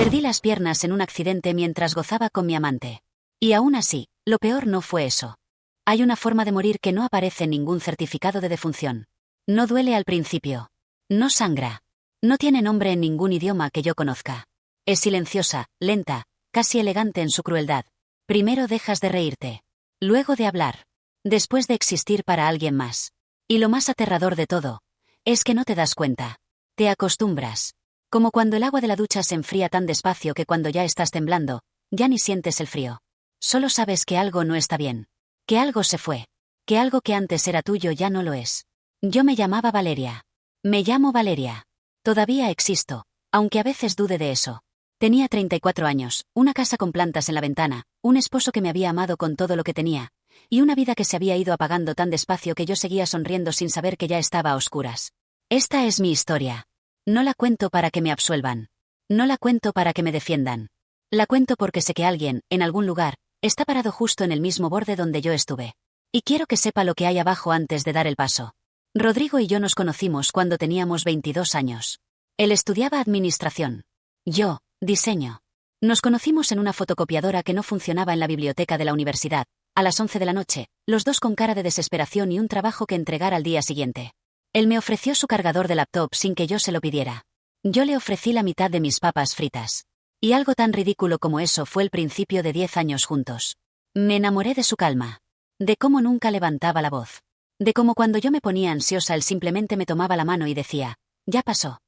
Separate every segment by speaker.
Speaker 1: Perdí las piernas en un accidente mientras gozaba con mi amante. Y aún así, lo peor no fue eso. Hay una forma de morir que no aparece en ningún certificado de defunción. No duele al principio. No sangra. No tiene nombre en ningún idioma que yo conozca. Es silenciosa, lenta, casi elegante en su crueldad. Primero dejas de reírte. Luego de hablar. Después de existir para alguien más. Y lo más aterrador de todo, es que no te das cuenta. Te acostumbras. Como cuando el agua de la ducha se enfría tan despacio que cuando ya estás temblando, ya ni sientes el frío. Solo sabes que algo no está bien. Que algo se fue. Que algo que antes era tuyo ya no lo es. Yo me llamaba Valeria. Me llamo Valeria. Todavía existo, aunque a veces dude de eso. Tenía 34 años, una casa con plantas en la ventana, un esposo que me había amado con todo lo que tenía, y una vida que se había ido apagando tan despacio que yo seguía sonriendo sin saber que ya estaba a oscuras. Esta es mi historia. No la cuento para que me absuelvan. No la cuento para que me defiendan. La cuento porque sé que alguien, en algún lugar, está parado justo en el mismo borde donde yo estuve. Y quiero que sepa lo que hay abajo antes de dar el paso. Rodrigo y yo nos conocimos cuando teníamos 22 años. Él estudiaba administración. Yo, diseño. Nos conocimos en una fotocopiadora que no funcionaba en la biblioteca de la universidad, a las 11 de la noche, los dos con cara de desesperación y un trabajo que entregar al día siguiente. Él me ofreció su cargador de laptop sin que yo se lo pidiera. Yo le ofrecí la mitad de mis papas fritas. Y algo tan ridículo como eso fue el principio de 10 años juntos. Me enamoré de su calma. De cómo nunca levantaba la voz. De cómo cuando yo me ponía ansiosa él simplemente me tomaba la mano y decía, ya pasó.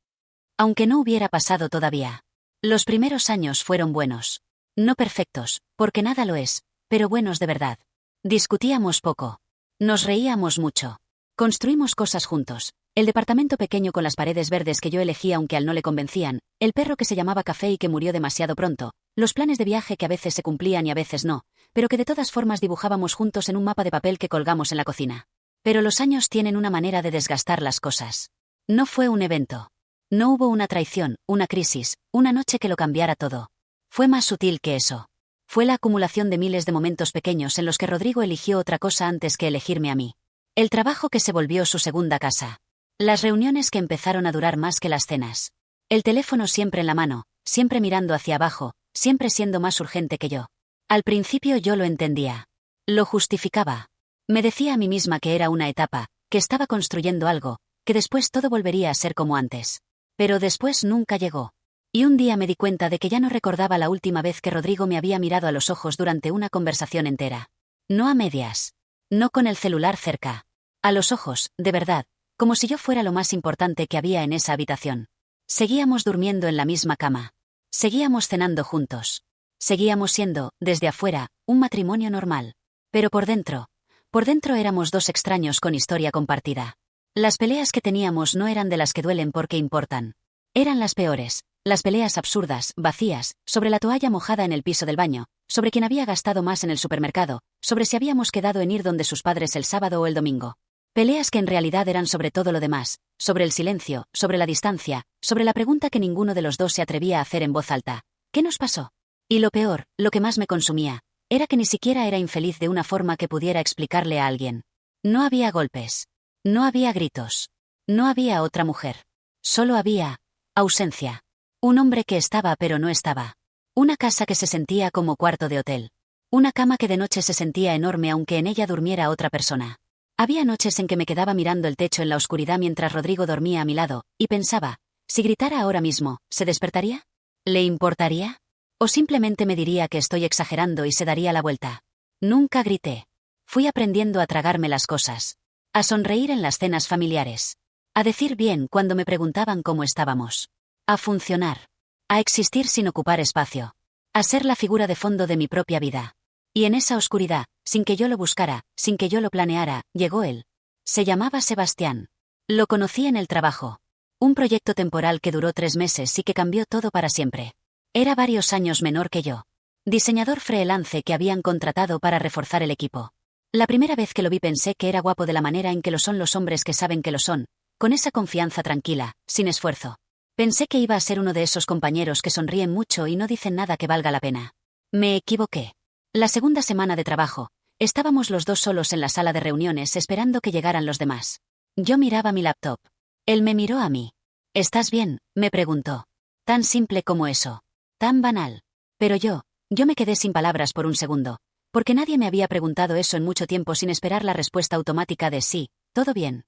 Speaker 1: Aunque no hubiera pasado todavía. Los primeros años fueron buenos. No perfectos, porque nada lo es, pero buenos de verdad. Discutíamos poco. Nos reíamos mucho. Construimos cosas juntos. El departamento pequeño con las paredes verdes que yo elegí aunque a él no le convencían, el perro que se llamaba Café y que murió demasiado pronto, los planes de viaje que a veces se cumplían y a veces no, pero que de todas formas dibujábamos juntos en un mapa de papel que colgamos en la cocina. Pero los años tienen una manera de desgastar las cosas. No fue un evento. No hubo una traición, una crisis, una noche que lo cambiara todo. Fue más sutil que eso. Fue la acumulación de miles de momentos pequeños en los que Rodrigo eligió otra cosa antes que elegirme a mí. El trabajo que se volvió su segunda casa. Las reuniones que empezaron a durar más que las cenas. El teléfono siempre en la mano, siempre mirando hacia abajo, siempre siendo más urgente que yo. Al principio yo lo entendía. Lo justificaba. Me decía a mí misma que era una etapa, que estaba construyendo algo, que después todo volvería a ser como antes. Pero después nunca llegó. Y un día me di cuenta de que ya no recordaba la última vez que Rodrigo me había mirado a los ojos durante una conversación entera. No a medias. No con el celular cerca. A los ojos, de verdad, como si yo fuera lo más importante que había en esa habitación. Seguíamos durmiendo en la misma cama. Seguíamos cenando juntos. Seguíamos siendo, desde afuera, un matrimonio normal. Pero por dentro éramos dos extraños con historia compartida. Las peleas que teníamos no eran de las que duelen porque importan. Eran las peores, las peleas absurdas, vacías, sobre la toalla mojada en el piso del baño, sobre quién había gastado más en el supermercado, sobre si habíamos quedado en ir donde sus padres el sábado o el domingo. Peleas que en realidad eran sobre todo lo demás, sobre el silencio, sobre la distancia, sobre la pregunta que ninguno de los dos se atrevía a hacer en voz alta. ¿Qué nos pasó? Y lo peor, lo que más me consumía, era que ni siquiera era infeliz de una forma que pudiera explicarle a alguien. No había golpes. No había gritos. No había otra mujer. Solo había ausencia. Un hombre que estaba pero no estaba. Una casa que se sentía como cuarto de hotel. Una cama que de noche se sentía enorme aunque en ella durmiera otra persona. Había noches en que me quedaba mirando el techo en la oscuridad mientras Rodrigo dormía a mi lado, y pensaba, si gritara ahora mismo, ¿se despertaría? ¿Le importaría? ¿O simplemente me diría que estoy exagerando y se daría la vuelta? Nunca grité. Fui aprendiendo a tragarme las cosas. A sonreír en las cenas familiares. A decir bien cuando me preguntaban cómo estábamos. A funcionar. A existir sin ocupar espacio. A ser la figura de fondo de mi propia vida. Y en esa oscuridad, sin que yo lo buscara, sin que yo lo planeara, llegó él. Se llamaba Sebastián. Lo conocí en el trabajo. Un proyecto temporal que duró 3 meses y que cambió todo para siempre. Era varios años menor que yo. Diseñador freelance que habían contratado para reforzar el equipo. La primera vez que lo vi pensé que era guapo de la manera en que lo son los hombres que saben que lo son, con esa confianza tranquila, sin esfuerzo. Pensé que iba a ser uno de esos compañeros que sonríen mucho y no dicen nada que valga la pena. Me equivoqué. La segunda semana de trabajo, estábamos los dos solos en la sala de reuniones esperando que llegaran los demás. Yo miraba mi laptop. Él me miró a mí. ¿Estás bien?, me preguntó. Tan simple como eso. Tan banal. Pero yo me quedé sin palabras por un segundo, porque nadie me había preguntado eso en mucho tiempo sin esperar la respuesta automática de sí, todo bien.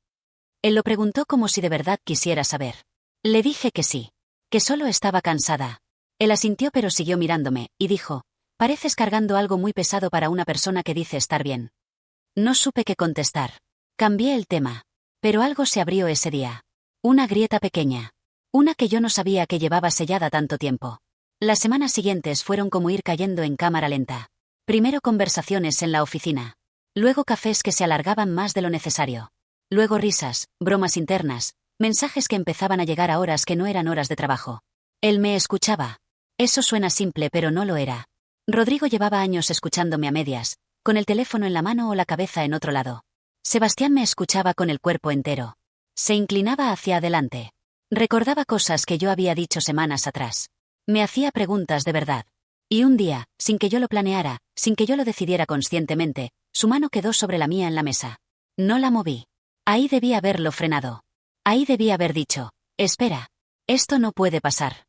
Speaker 1: Él lo preguntó como si de verdad quisiera saber. Le dije que sí, que solo estaba cansada. Él asintió pero siguió mirándome, y dijo, pareces cargando algo muy pesado para una persona que dice estar bien. No supe qué contestar. Cambié el tema. Pero algo se abrió ese día. Una grieta pequeña. Una que yo no sabía que llevaba sellada tanto tiempo. Las semanas siguientes fueron como ir cayendo en cámara lenta. Primero conversaciones en la oficina. Luego cafés que se alargaban más de lo necesario. Luego risas, bromas internas, mensajes que empezaban a llegar a horas que no eran horas de trabajo. Él me escuchaba. Eso suena simple pero no lo era. Rodrigo llevaba años escuchándome a medias, con el teléfono en la mano o la cabeza en otro lado. Sebastián me escuchaba con el cuerpo entero. Se inclinaba hacia adelante. Recordaba cosas que yo había dicho semanas atrás. Me hacía preguntas de verdad. Y un día, sin que yo lo planeara, sin que yo lo decidiera conscientemente, su mano quedó sobre la mía en la mesa. No la moví. Ahí debía haberlo frenado. Ahí debía haber dicho, espera, esto no puede pasar.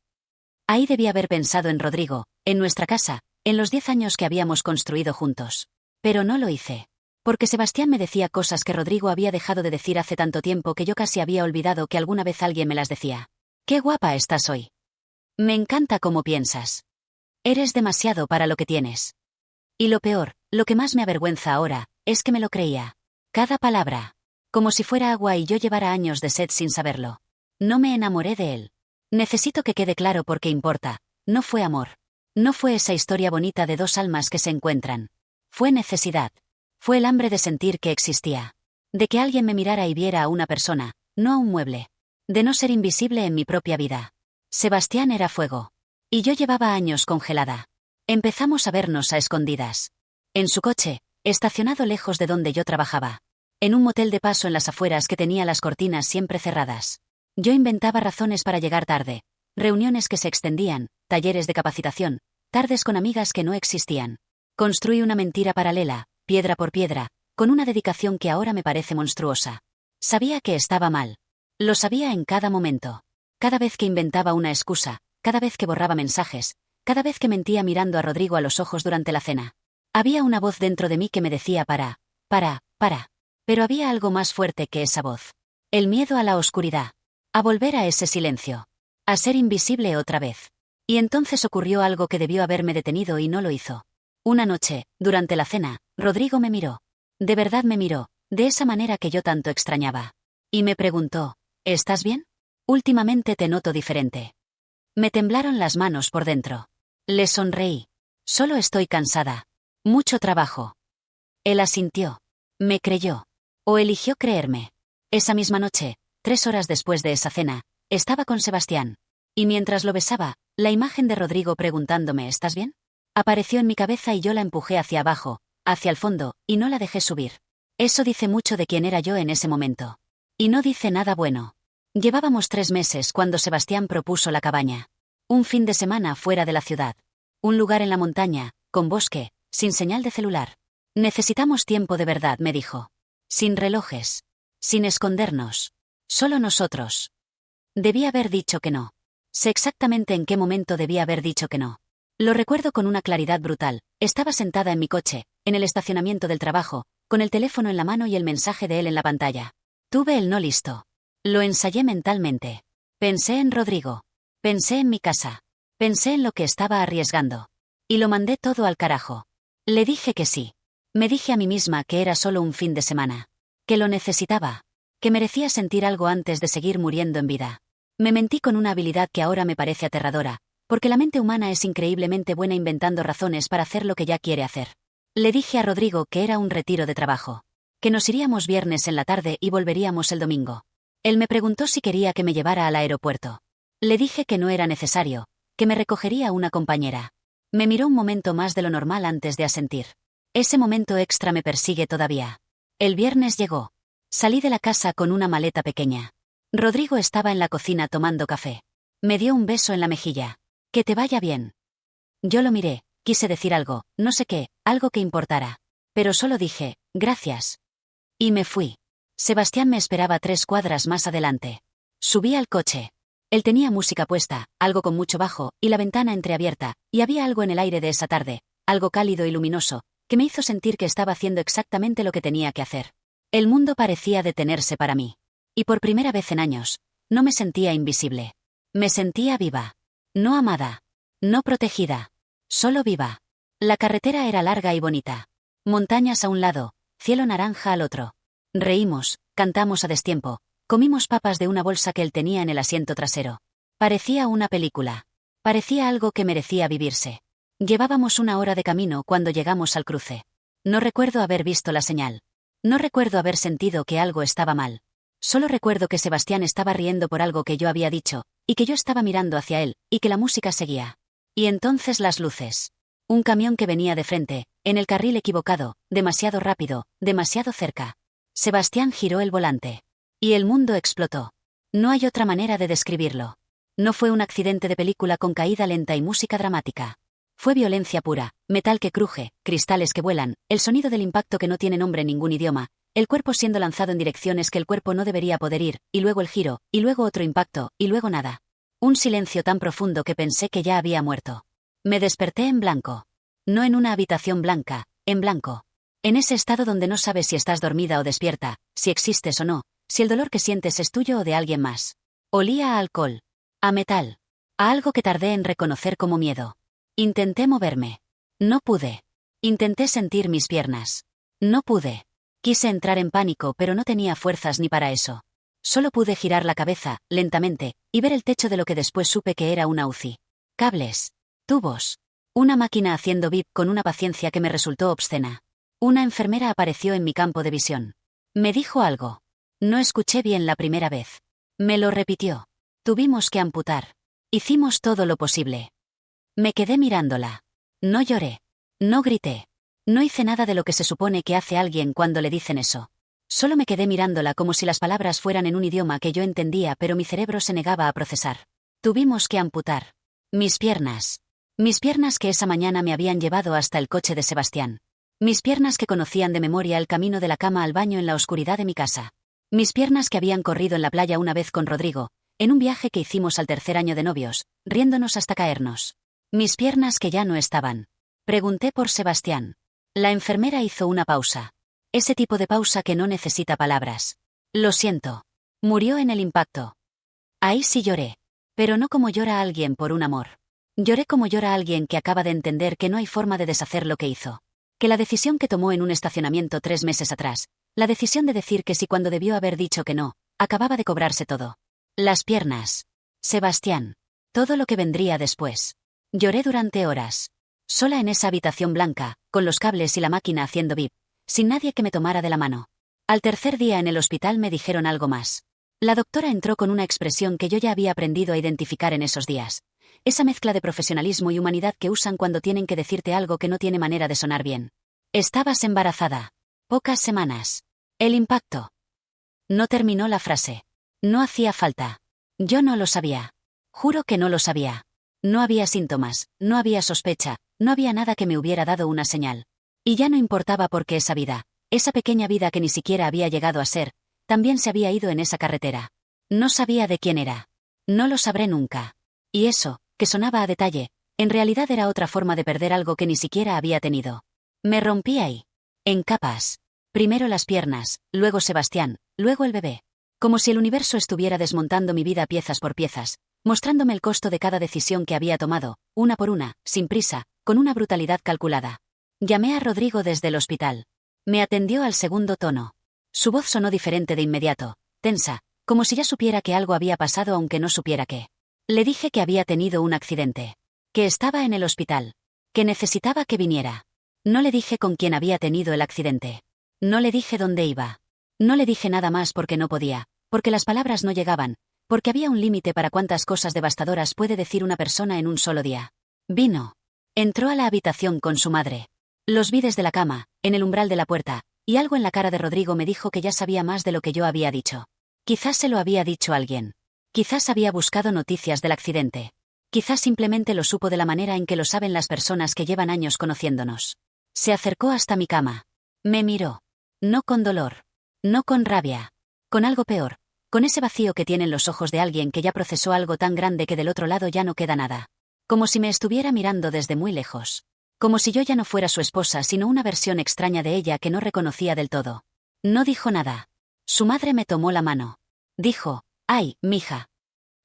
Speaker 1: Ahí debía haber pensado en Rodrigo, en nuestra casa, en los 10 años que habíamos construido juntos. Pero no lo hice. Porque Sebastián me decía cosas que Rodrigo había dejado de decir hace tanto tiempo que yo casi había olvidado que alguna vez alguien me las decía. Qué guapa estás hoy. Me encanta cómo piensas. Eres demasiado para lo que tienes. Y lo peor, lo que más me avergüenza ahora, es que me lo creía. Cada palabra. Como si fuera agua y yo llevara años de sed sin saberlo. No me enamoré de él. Necesito que quede claro porque importa. No fue amor. No fue esa historia bonita de dos almas que se encuentran. Fue necesidad. Fue el hambre de sentir que existía. De que alguien me mirara y viera a una persona, no a un mueble. De no ser invisible en mi propia vida. Sebastián era fuego. Y yo llevaba años congelada. Empezamos a vernos a escondidas. En su coche, estacionado lejos de donde yo trabajaba. En un motel de paso en las afueras que tenía las cortinas siempre cerradas. Yo inventaba razones para llegar tarde. Reuniones que se extendían, talleres de capacitación, tardes con amigas que no existían. Construí una mentira paralela, piedra por piedra, con una dedicación que ahora me parece monstruosa. Sabía que estaba mal. Lo sabía en cada momento. Cada vez que inventaba una excusa, cada vez que borraba mensajes, cada vez que mentía mirando a Rodrigo a los ojos durante la cena. Había una voz dentro de mí que me decía para. Pero había algo más fuerte que esa voz. El miedo a la oscuridad. A volver a ese silencio. A ser invisible otra vez. Y entonces ocurrió algo que debió haberme detenido y no lo hizo. Una noche, durante la cena, Rodrigo me miró. De verdad me miró, de esa manera que yo tanto extrañaba. Y me preguntó, ¿estás bien? Últimamente te noto diferente. Me temblaron las manos por dentro. Le sonreí. Solo estoy cansada. Mucho trabajo. Él asintió. Me creyó. O eligió creerme. Esa misma noche, 3 horas después de esa cena, estaba con Sebastián. Y mientras lo besaba, la imagen de Rodrigo preguntándome ¿estás bien? Apareció en mi cabeza y yo la empujé hacia abajo, hacia el fondo, y no la dejé subir. Eso dice mucho de quién era yo en ese momento. Y no dice nada bueno. Llevábamos 3 meses cuando Sebastián propuso la cabaña. Un fin de semana fuera de la ciudad. Un lugar en la montaña, con bosque, sin señal de celular. Necesitamos tiempo de verdad, me dijo. Sin relojes. Sin escondernos. Solo nosotros. Debí haber dicho que no. Sé exactamente en qué momento debí haber dicho que no. Lo recuerdo con una claridad brutal. Estaba sentada en mi coche, en el estacionamiento del trabajo, con el teléfono en la mano y el mensaje de él en la pantalla. Tuve el no listo. Lo ensayé mentalmente. Pensé en Rodrigo. Pensé en mi casa. Pensé en lo que estaba arriesgando. Y lo mandé todo al carajo. Le dije que sí. Me dije a mí misma que era solo un fin de semana. Que lo necesitaba. Que merecía sentir algo antes de seguir muriendo en vida. Me mentí con una habilidad que ahora me parece aterradora, porque la mente humana es increíblemente buena inventando razones para hacer lo que ya quiere hacer. Le dije a Rodrigo que era un retiro de trabajo. Que nos iríamos viernes en la tarde y volveríamos el domingo. Él me preguntó si quería que me llevara al aeropuerto. Le dije que no era necesario, que me recogería una compañera. Me miró un momento más de lo normal antes de asentir. Ese momento extra me persigue todavía. El viernes llegó. Salí de la casa con una maleta pequeña. Rodrigo estaba en la cocina tomando café. Me dio un beso en la mejilla. Que te vaya bien. Yo lo miré, quise decir algo, no sé qué, algo que importara. Pero solo dije, gracias. Y me fui. Sebastián me esperaba 3 cuadras más adelante. Subí al coche. Él tenía música puesta, algo con mucho bajo, y la ventana entreabierta, y había algo en el aire de esa tarde, algo cálido y luminoso, que me hizo sentir que estaba haciendo exactamente lo que tenía que hacer. El mundo parecía detenerse para mí. Y por primera vez en años, no me sentía invisible. Me sentía viva. No amada. No protegida. Solo viva. La carretera era larga y bonita. Montañas a un lado, cielo naranja al otro. Reímos, cantamos a destiempo, comimos papas de una bolsa que él tenía en el asiento trasero. Parecía una película. Parecía algo que merecía vivirse. Llevábamos 1 hora de camino cuando llegamos al cruce. No recuerdo haber visto la señal. No recuerdo haber sentido que algo estaba mal. Solo recuerdo que Sebastián estaba riendo por algo que yo había dicho, y que yo estaba mirando hacia él, y que la música seguía. Y entonces las luces. Un camión que venía de frente, en el carril equivocado, demasiado rápido, demasiado cerca. Sebastián giró el volante. Y el mundo explotó. No hay otra manera de describirlo. No fue un accidente de película con caída lenta y música dramática. Fue violencia pura, metal que cruje, cristales que vuelan, el sonido del impacto que no tiene nombre en ningún idioma, el cuerpo siendo lanzado en direcciones que el cuerpo no debería poder ir, y luego el giro, y luego otro impacto, y luego nada. Un silencio tan profundo que pensé que ya había muerto. Me desperté en blanco. No en una habitación blanca, en blanco. En ese estado donde no sabes si estás dormida o despierta, si existes o no, si el dolor que sientes es tuyo o de alguien más. Olía a alcohol. A metal. A algo que tardé en reconocer como miedo. Intenté moverme. No pude. Intenté sentir mis piernas. No pude. Quise entrar en pánico, pero no tenía fuerzas ni para eso. Solo pude girar la cabeza, lentamente, y ver el techo de lo que después supe que era una UCI. Cables. Tubos. Una máquina haciendo bip con una paciencia que me resultó obscena. Una enfermera apareció en mi campo de visión. Me dijo algo. No escuché bien la primera vez. Me lo repitió. Tuvimos que amputar. Hicimos todo lo posible. Me quedé mirándola. No lloré. No grité. No hice nada de lo que se supone que hace alguien cuando le dicen eso. Solo me quedé mirándola como si las palabras fueran en un idioma que yo entendía, pero mi cerebro se negaba a procesar. Tuvimos que amputar. Mis piernas. Mis piernas que esa mañana me habían llevado hasta el coche de Sebastián. Mis piernas que conocían de memoria el camino de la cama al baño en la oscuridad de mi casa. Mis piernas que habían corrido en la playa una vez con Rodrigo, en un viaje que hicimos al 3er año de novios, riéndonos hasta caernos. Mis piernas que ya no estaban. Pregunté por Sebastián. La enfermera hizo una pausa. Ese tipo de pausa que no necesita palabras. Lo siento. Murió en el impacto. Ahí sí lloré. Pero no como llora alguien por un amor. Lloré como llora alguien que acaba de entender que no hay forma de deshacer lo que hizo. Que la decisión que tomó en un estacionamiento 3 meses atrás, la decisión de decir que sí cuando debió haber dicho que no, acababa de cobrarse todo. Las piernas. Sebastián. Todo lo que vendría después. Lloré durante horas. Sola en esa habitación blanca, con los cables y la máquina haciendo bip, sin nadie que me tomara de la mano. Al 3er día en el hospital me dijeron algo más. La doctora entró con una expresión que yo ya había aprendido a identificar en esos días. Esa mezcla de profesionalismo y humanidad que usan cuando tienen que decirte algo que no tiene manera de sonar bien. Estabas embarazada. Pocas semanas. El impacto. No terminó la frase. No hacía falta. Yo no lo sabía. Juro que no lo sabía. No había síntomas, no había sospecha, no había nada que me hubiera dado una señal. Y ya no importaba porque esa vida, esa pequeña vida que ni siquiera había llegado a ser, también se había ido en esa carretera. No sabía de quién era. No lo sabré nunca. Y eso, que sonaba a detalle, en realidad era otra forma de perder algo que ni siquiera había tenido. Me rompí ahí. En capas. Primero las piernas, luego Sebastián, luego el bebé. Como si el universo estuviera desmontando mi vida piezas por piezas, mostrándome el costo de cada decisión que había tomado, una por una, sin prisa, con una brutalidad calculada. Llamé a Rodrigo desde el hospital. Me atendió al segundo tono. Su voz sonó diferente de inmediato, tensa, como si ya supiera que algo había pasado aunque no supiera qué. Le dije que había tenido un accidente. Que estaba en el hospital. Que necesitaba que viniera. No le dije con quién había tenido el accidente. No le dije dónde iba. No le dije nada más porque no podía, porque las palabras no llegaban, porque había un límite para cuántas cosas devastadoras puede decir una persona en un solo día. Vino. Entró a la habitación con su madre. Los vi desde la cama, en el umbral de la puerta, y algo en la cara de Rodrigo me dijo que ya sabía más de lo que yo había dicho. Quizás se lo había dicho alguien. Quizás había buscado noticias del accidente. Quizás simplemente lo supo de la manera en que lo saben las personas que llevan años conociéndonos. Se acercó hasta mi cama. Me miró. No con dolor. No con rabia. Con algo peor. con ese vacío que tienen los ojos de alguien que ya procesó algo tan grande que del otro lado ya no queda nada. Como si me estuviera mirando desde muy lejos. Como si yo ya no fuera su esposa, sino una versión extraña de ella que no reconocía del todo. No dijo nada. Su madre me tomó la mano. Dijo: «Ay, mija».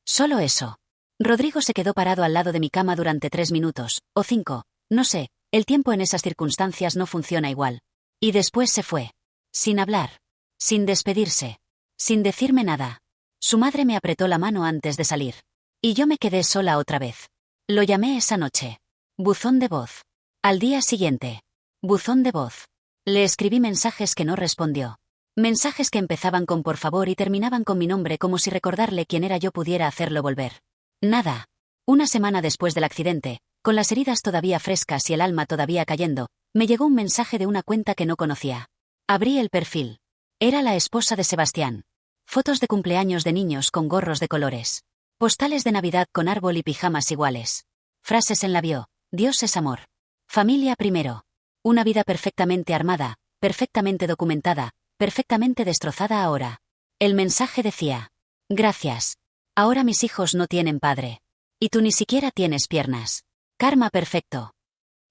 Speaker 1: Solo eso. Rodrigo se quedó parado al lado de mi cama durante 3 minutos, o 5, no sé, el tiempo en esas circunstancias no funciona igual. Y después se fue. Sin hablar. Sin despedirse. Sin decirme nada. Su madre me apretó la mano antes de salir. Y yo me quedé sola otra vez. Lo llamé esa noche. Buzón de voz. Al día siguiente. Buzón de voz. Le escribí mensajes que no respondió. Mensajes que empezaban con por favor y terminaban con mi nombre como si recordarle quién era yo pudiera hacerlo volver. Nada. Una semana después del accidente, con las heridas todavía frescas y el alma todavía cayendo, me llegó un mensaje de una cuenta que no conocía. Abrí el perfil. Era la esposa de Sebastián. Fotos de cumpleaños de niños con gorros de colores. Postales de Navidad con árbol y pijamas iguales. Frases en la bio: Dios es amor. Familia primero. Una vida perfectamente armada, perfectamente documentada, perfectamente destrozada ahora. El mensaje decía: gracias. Ahora mis hijos no tienen padre. Y tú ni siquiera tienes piernas. Karma perfecto.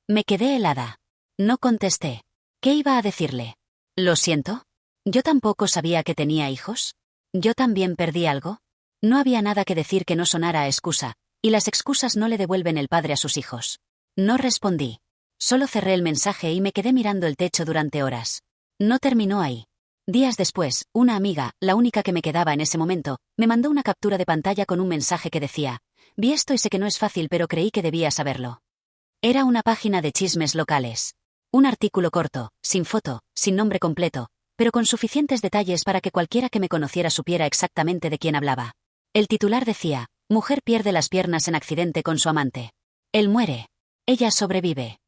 Speaker 1: Me quedé helada. No contesté. ¿Qué iba a decirle? ¿Lo siento? ¿Yo tampoco sabía que tenía hijos? ¿Yo también perdí algo? No había nada que decir que no sonara a excusa, y las excusas no le devuelven el padre a sus hijos. No respondí. Solo cerré el mensaje y me quedé mirando el techo durante horas. No terminó ahí. Días después, una amiga, la única que me quedaba en ese momento, me mandó una captura de pantalla con un mensaje que decía: vi esto y sé que no es fácil, pero creí que debía saberlo. Era una página de chismes locales. Un artículo corto, sin foto, sin nombre completo, pero con suficientes detalles para que cualquiera que me conociera supiera exactamente de quién hablaba. El titular decía: mujer pierde las piernas en accidente con su amante. Él muere. Ella sobrevive.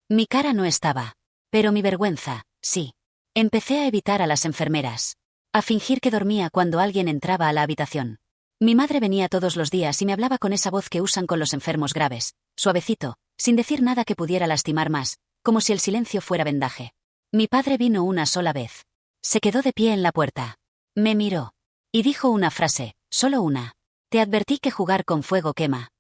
Speaker 1: Mi cara no estaba. Pero mi vergüenza, sí. Empecé a evitar a las enfermeras. A fingir que dormía cuando alguien entraba a la habitación. Mi madre venía todos los días y me hablaba con esa voz que usan con los enfermos graves, suavecito, sin decir nada que pudiera lastimar más, como si el silencio fuera vendaje. Mi padre vino una sola vez. Se quedó de pie en la puerta. Me miró. Y dijo una frase, solo una. Te advertí que jugar con fuego quema.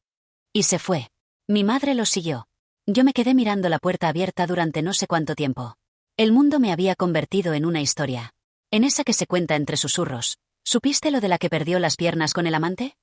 Speaker 1: Y se fue. Mi madre lo siguió. Yo me quedé mirando la puerta abierta durante no sé cuánto tiempo. El mundo me había convertido en una historia. En esa que se cuenta entre susurros. ¿Supiste lo de la que perdió las piernas con el amante?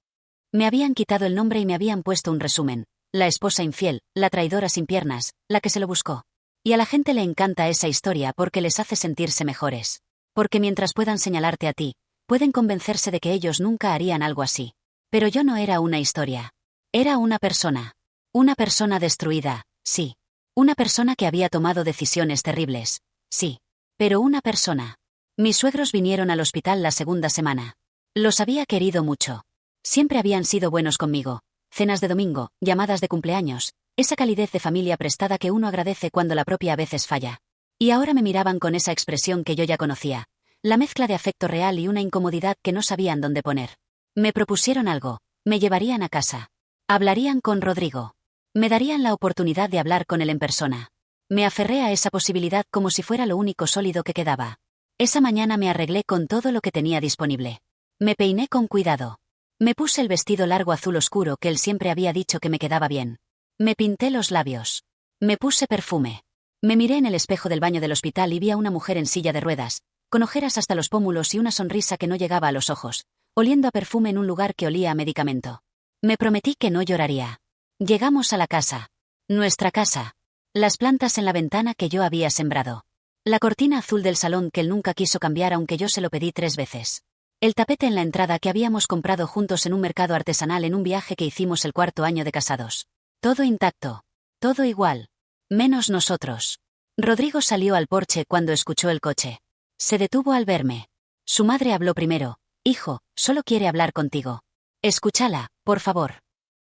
Speaker 1: Me habían quitado el nombre y me habían puesto un resumen. La esposa infiel, la traidora sin piernas, la que se lo buscó. Y a la gente le encanta esa historia porque les hace sentirse mejores. Porque mientras puedan señalarte a ti, pueden convencerse de que ellos nunca harían algo así. Pero yo no era una historia. Era una persona. Una persona destruida, sí. Una persona que había tomado decisiones terribles, sí. Pero una persona. Mis suegros vinieron al hospital la segunda semana. Los había querido mucho. Siempre habían sido buenos conmigo. Cenas de domingo, llamadas de cumpleaños, esa calidez de familia prestada que uno agradece cuando la propia a veces falla. Y ahora me miraban con esa expresión que yo ya conocía. La mezcla de afecto real y una incomodidad que no sabían dónde poner. Me propusieron algo. Me llevarían a casa. Hablarían con Rodrigo. Me darían la oportunidad de hablar con él en persona. Me aferré a esa posibilidad como si fuera lo único sólido que quedaba. Esa mañana me arreglé con todo lo que tenía disponible. Me peiné con cuidado. Me puse el vestido largo azul oscuro que él siempre había dicho que me quedaba bien. Me pinté los labios. Me puse perfume. Me miré en el espejo del baño del hospital y vi a una mujer en silla de ruedas, con ojeras hasta los pómulos y una sonrisa que no llegaba a los ojos, oliendo a perfume en un lugar que olía a medicamento. Me prometí que no lloraría. Llegamos a la casa. Nuestra casa. Las plantas en la ventana que yo había sembrado. La cortina azul del salón que él nunca quiso cambiar aunque yo se lo pedí 3 veces. El tapete en la entrada que habíamos comprado juntos en un mercado artesanal en un viaje que hicimos el 4º año de casados. Todo intacto. Todo igual. Menos nosotros. Rodrigo salió al porche cuando escuchó el coche. Se detuvo al verme. Su madre habló primero. Hijo, solo quiere hablar contigo. Escúchala, por favor.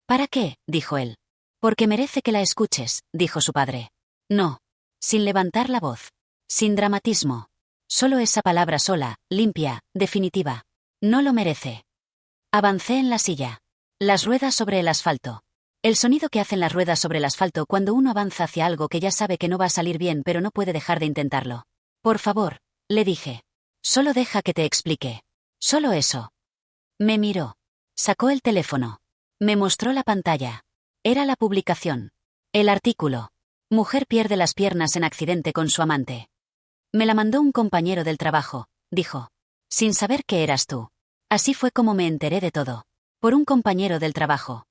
Speaker 1: ¿Para qué?, dijo él. Porque merece que la escuches, dijo su padre. No. Sin levantar la voz. Sin dramatismo. Solo esa palabra sola, limpia, definitiva. No lo merece. Avancé en la silla. Las ruedas sobre el asfalto. El sonido que hacen las ruedas sobre el asfalto cuando uno avanza hacia algo que ya sabe que no va a salir bien pero no puede dejar de intentarlo. Por favor, le dije. Solo deja que te explique. Solo eso. Me miró. Sacó el teléfono. Me mostró la pantalla. Era la publicación. El artículo. Mujer pierde las piernas en accidente con su amante. Me la mandó un compañero del trabajo, dijo. Sin saber que eras tú. Así fue como me enteré de todo. Por un compañero del trabajo.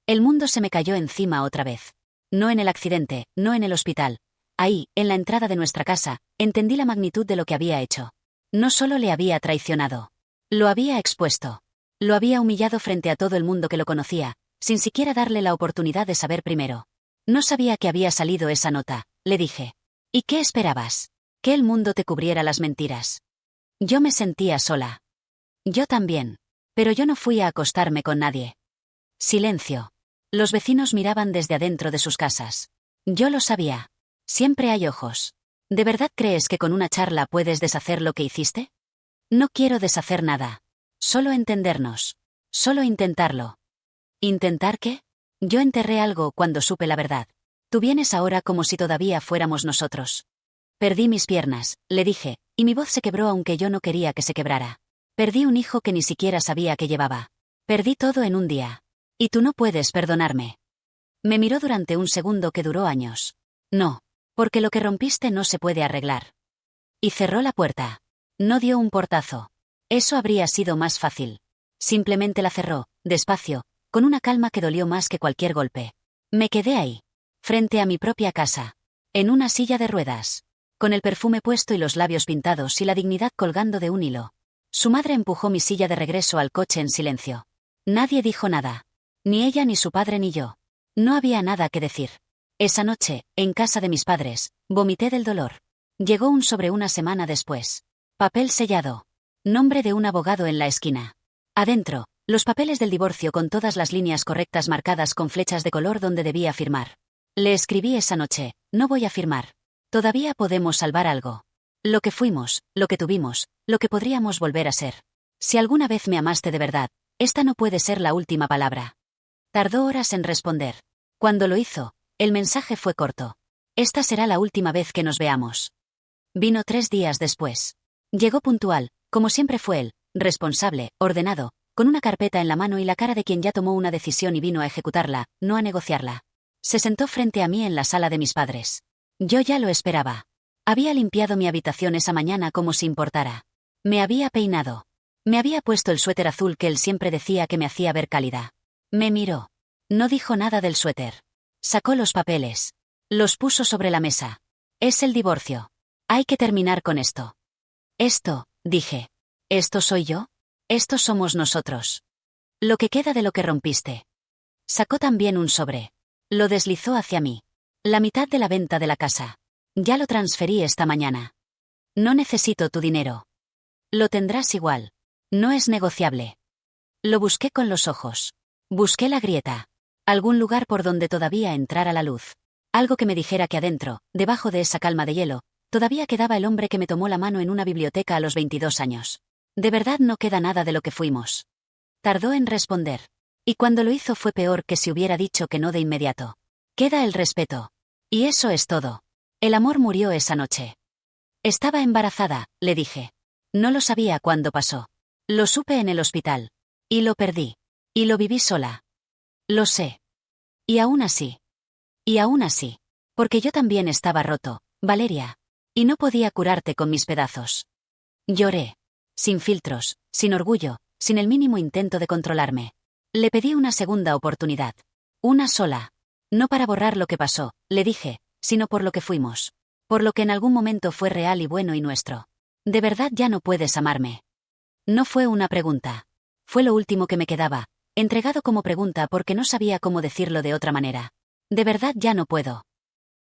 Speaker 1: El mundo se me cayó encima otra vez. No en el accidente, no en el hospital. Ahí, en la entrada de nuestra casa, entendí la magnitud de lo que había hecho. No solo le había traicionado. Lo había expuesto. Lo había humillado frente a todo el mundo que lo conocía, sin siquiera darle la oportunidad de saber primero. No sabía que había salido esa nota, le dije. ¿Y qué esperabas? Que el mundo te cubriera las mentiras. Yo me sentía sola. Yo también. Pero yo no fui a acostarme con nadie. Silencio. Los vecinos miraban desde adentro de sus casas. Yo lo sabía. Siempre hay ojos. ¿De verdad crees que con una charla puedes deshacer lo que hiciste? No quiero deshacer nada. Solo entendernos. Solo intentarlo. ¿Intentar qué? Yo enterré algo cuando supe la verdad. Tú vienes ahora como si todavía fuéramos nosotros. Perdí mis piernas, le dije, y mi voz se quebró aunque yo no quería que se quebrara. Perdí un hijo que ni siquiera sabía que llevaba. Perdí todo en un día. Y tú no puedes perdonarme. Me miró durante un segundo que duró años. No, porque lo que rompiste no se puede arreglar. Y cerró la puerta. No dio un portazo. Eso habría sido más fácil. Simplemente la cerró, despacio, con una calma que dolió más que cualquier golpe. Me quedé ahí, frente a mi propia casa, en una silla de ruedas, con el perfume puesto y los labios pintados y la dignidad colgando de un hilo. Su madre empujó mi silla de regreso al coche en silencio. Nadie dijo nada. Ni ella ni su padre ni yo. No había nada que decir. Esa noche, en casa de mis padres, vomité del dolor. Llegó un sobre una semana después. Papel sellado. Nombre de un abogado en la esquina. Adentro, los papeles del divorcio con todas las líneas correctas marcadas con flechas de color donde debía firmar. Le escribí esa noche, no voy a firmar. Todavía podemos salvar algo. Lo que fuimos, lo que tuvimos, lo que podríamos volver a ser. Si alguna vez me amaste de verdad, esta no puede ser la última palabra. Tardó horas en responder. Cuando lo hizo, el mensaje fue corto. Esta será la última vez que nos veamos. Vino 3 días después. Llegó puntual, como siempre fue él, responsable, ordenado, con una carpeta en la mano y la cara de quien ya tomó una decisión y vino a ejecutarla, no a negociarla. Se sentó frente a mí en la sala de mis padres. Yo ya lo esperaba. Había limpiado mi habitación esa mañana como si importara. Me había peinado. Me había puesto el suéter azul que él siempre decía que me hacía ver cálida. Me miró. No dijo nada del suéter. Sacó los papeles. Los puso sobre la mesa. Es el divorcio. Hay que terminar con esto. Esto, dije. ¿Esto soy yo? Esto somos nosotros. Lo que queda de lo que rompiste. Sacó también un sobre. Lo deslizó hacia mí. La mitad de la venta de la casa. Ya lo transferí esta mañana. No necesito tu dinero. Lo tendrás igual. No es negociable. Lo busqué con los ojos. Busqué la grieta. Algún lugar por donde todavía entrara la luz. Algo que me dijera que adentro, debajo de esa calma de hielo, todavía quedaba el hombre que me tomó la mano en una biblioteca a los 22 años. De verdad no queda nada de lo que fuimos. Tardó en responder. Y cuando lo hizo fue peor que si hubiera dicho que no de inmediato. Queda el respeto. Y eso es todo. El amor murió esa noche. Estaba embarazada, le dije. No lo sabía cuándo pasó. Lo supe en el hospital. Y lo perdí. Y lo viví sola. Lo sé. Y aún así. Y aún así. Porque yo también estaba roto, Valeria. Y no podía curarte con mis pedazos. Lloré. Sin filtros, sin orgullo, sin el mínimo intento de controlarme. Le pedí una segunda oportunidad. Una sola. No para borrar lo que pasó, le dije, sino por lo que fuimos. Por lo que en algún momento fue real y bueno y nuestro. De verdad ya no puedes amarme. No fue una pregunta. Fue lo último que me quedaba, entregado como pregunta porque no sabía cómo decirlo de otra manera. De verdad ya no puedo.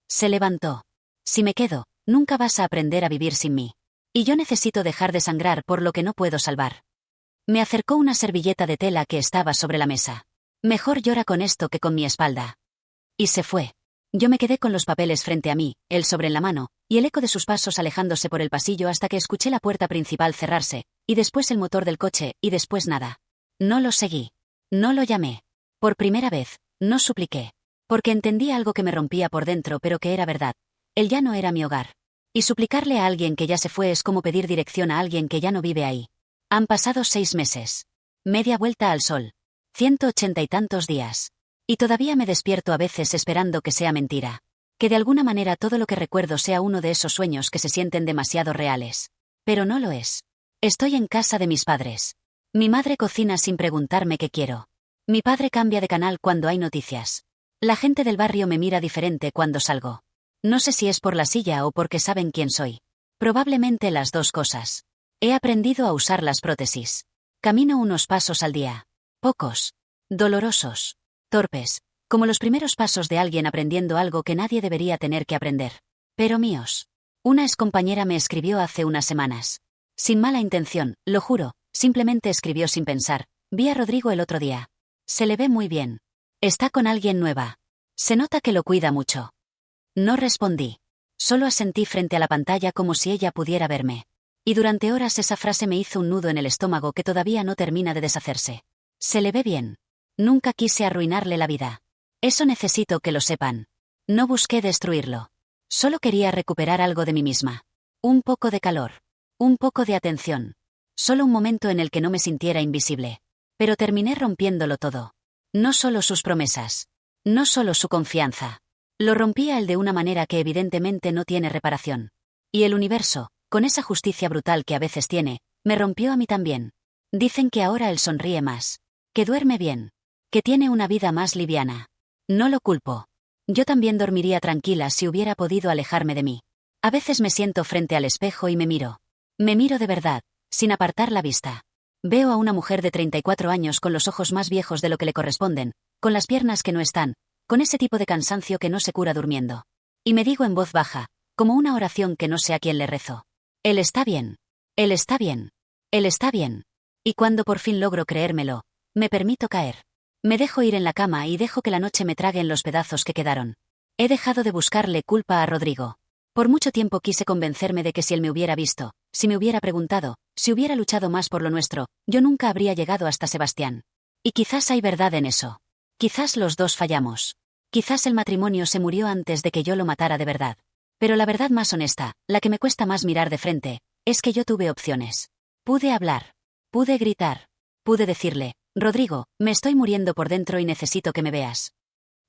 Speaker 1: Se levantó. Si me quedo, nunca vas a aprender a vivir sin mí. Y yo necesito dejar de sangrar por lo que no puedo salvar. Me acercó una servilleta de tela que estaba sobre la mesa. Mejor llora con esto que con mi espalda. Y se fue. Yo me quedé con los papeles frente a mí, el sobre en la mano, y el eco de sus pasos alejándose por el pasillo hasta que escuché la puerta principal cerrarse, y después el motor del coche, y después nada. No lo seguí. No lo llamé. Por primera vez, no supliqué. Porque entendí algo que me rompía por dentro pero que era verdad. Él ya no era mi hogar. Y suplicarle a alguien que ya se fue es como pedir dirección a alguien que ya no vive ahí. Han pasado 6 meses. Media vuelta al sol. 180 y tantos días. Y todavía me despierto a veces esperando que sea mentira. Que de alguna manera todo lo que recuerdo sea uno de esos sueños que se sienten demasiado reales. Pero no lo es. Estoy en casa de mis padres. Mi madre cocina sin preguntarme qué quiero. Mi padre cambia de canal cuando hay noticias. La gente del barrio me mira diferente cuando salgo. No sé si es por la silla o porque saben quién soy. Probablemente las dos cosas. He aprendido a usar las prótesis. Camino unos pasos al día. Pocos. Dolorosos. Torpes. Como los primeros pasos de alguien aprendiendo algo que nadie debería tener que aprender. Pero míos. Una excompañera me escribió hace unas semanas. Sin mala intención, lo juro, simplemente escribió sin pensar. Vi a Rodrigo el otro día. Se le ve muy bien. Está con alguien nueva. Se nota que lo cuida mucho. No respondí. Solo asentí frente a la pantalla como si ella pudiera verme. Y durante horas esa frase me hizo un nudo en el estómago que todavía no termina de deshacerse. Se le ve bien. Nunca quise arruinarle la vida. Eso necesito que lo sepan. No busqué destruirlo. Solo quería recuperar algo de mí misma. Un poco de calor. Un poco de atención. Solo un momento en el que no me sintiera invisible. Pero terminé rompiéndolo todo. No solo sus promesas. No solo su confianza. Lo rompía él de una manera que evidentemente no tiene reparación. Y el universo, con esa justicia brutal que a veces tiene, me rompió a mí también. Dicen que ahora él sonríe más. Que duerme bien. Que tiene una vida más liviana. No lo culpo. Yo también dormiría tranquila si hubiera podido alejarme de mí. A veces me siento frente al espejo y me miro. Me miro de verdad, sin apartar la vista. Veo a una mujer de 34 años con los ojos más viejos de lo que le corresponden, con las piernas que no están, con ese tipo de cansancio que no se cura durmiendo. Y me digo en voz baja, como una oración que no sé a quién le rezo. Él está bien. Él está bien. Él está bien. Y cuando por fin logro creérmelo, me permito caer. Me dejo ir en la cama y dejo que la noche me trague en los pedazos que quedaron. He dejado de buscarle culpa a Rodrigo. Por mucho tiempo quise convencerme de que si él me hubiera visto, si me hubiera preguntado, si hubiera luchado más por lo nuestro, yo nunca habría llegado hasta Sebastián. Y quizás hay verdad en eso. Quizás los dos fallamos. Quizás el matrimonio se murió antes de que yo lo matara de verdad. Pero la verdad más honesta, la que me cuesta más mirar de frente, es que yo tuve opciones. Pude hablar. Pude gritar. Pude decirle, Rodrigo, me estoy muriendo por dentro y necesito que me veas.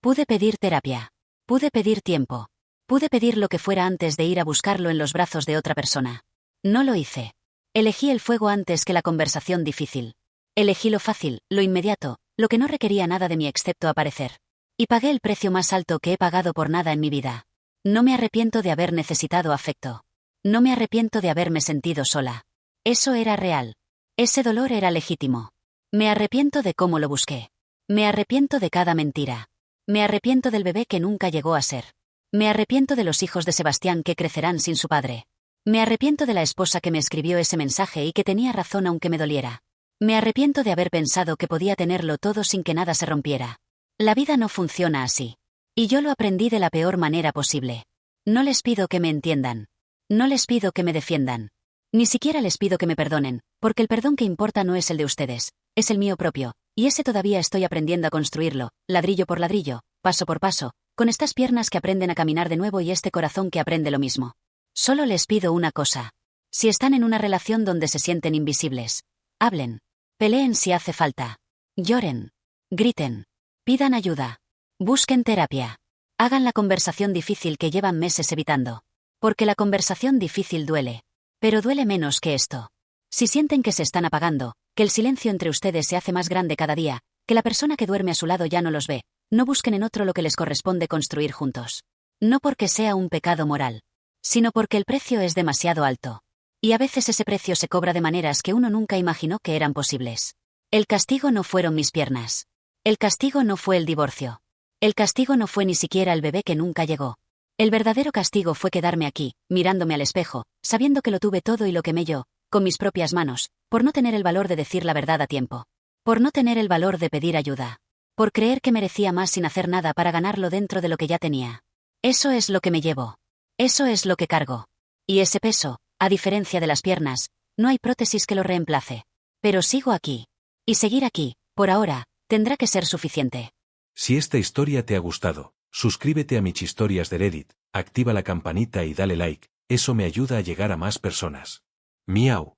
Speaker 1: Pude pedir terapia. Pude pedir tiempo. Pude pedir lo que fuera antes de ir a buscarlo en los brazos de otra persona. No lo hice. Elegí el fuego antes que la conversación difícil. Elegí lo fácil, lo inmediato, lo que no requería nada de mí excepto aparecer. Y pagué el precio más alto que he pagado por nada en mi vida. No me arrepiento de haber necesitado afecto. No me arrepiento de haberme sentido sola. Eso era real. Ese dolor era legítimo. Me arrepiento de cómo lo busqué. Me arrepiento de cada mentira. Me arrepiento del bebé que nunca llegó a ser. Me arrepiento de los hijos de Sebastián que crecerán sin su padre. Me arrepiento de la esposa que me escribió ese mensaje y que tenía razón aunque me doliera. Me arrepiento de haber pensado que podía tenerlo todo sin que nada se rompiera. La vida no funciona así. Y yo lo aprendí de la peor manera posible. No les pido que me entiendan. No les pido que me defiendan. Ni siquiera les pido que me perdonen, porque el perdón que importa no es el de ustedes, es el mío propio, y ese todavía estoy aprendiendo a construirlo, ladrillo por ladrillo, paso por paso, con estas piernas que aprenden a caminar de nuevo y este corazón que aprende lo mismo. Solo les pido una cosa. Si están en una relación donde se sienten invisibles, hablen. Peleen si hace falta. Lloren. Griten. Pidan ayuda. Busquen terapia. Hagan la conversación difícil que llevan meses evitando. Porque la conversación difícil duele. Pero duele menos que esto. Si sienten que se están apagando, que el silencio entre ustedes se hace más grande cada día, que la persona que duerme a su lado ya no los ve, no busquen en otro lo que les corresponde construir juntos. No porque sea un pecado moral, sino porque el precio es demasiado alto. Y a veces ese precio se cobra de maneras que uno nunca imaginó que eran posibles. El castigo no fueron mis piernas. El castigo no fue el divorcio. El castigo no fue ni siquiera el bebé que nunca llegó. El verdadero castigo fue quedarme aquí, mirándome al espejo, sabiendo que lo tuve todo y lo quemé yo, con mis propias manos, por no tener el valor de decir la verdad a tiempo. Por no tener el valor de pedir ayuda. Por creer que merecía más sin hacer nada para ganarlo dentro de lo que ya tenía. Eso es lo que me llevo. Eso es lo que cargo. Y ese peso, a diferencia de las piernas, no hay prótesis que lo reemplace. Pero sigo aquí. Y seguir aquí, por ahora, tendrá que ser suficiente.
Speaker 2: Si esta historia te ha gustado, suscríbete a Michistorias de Reddit, activa la campanita y dale like, eso me ayuda a llegar a más personas. Miau.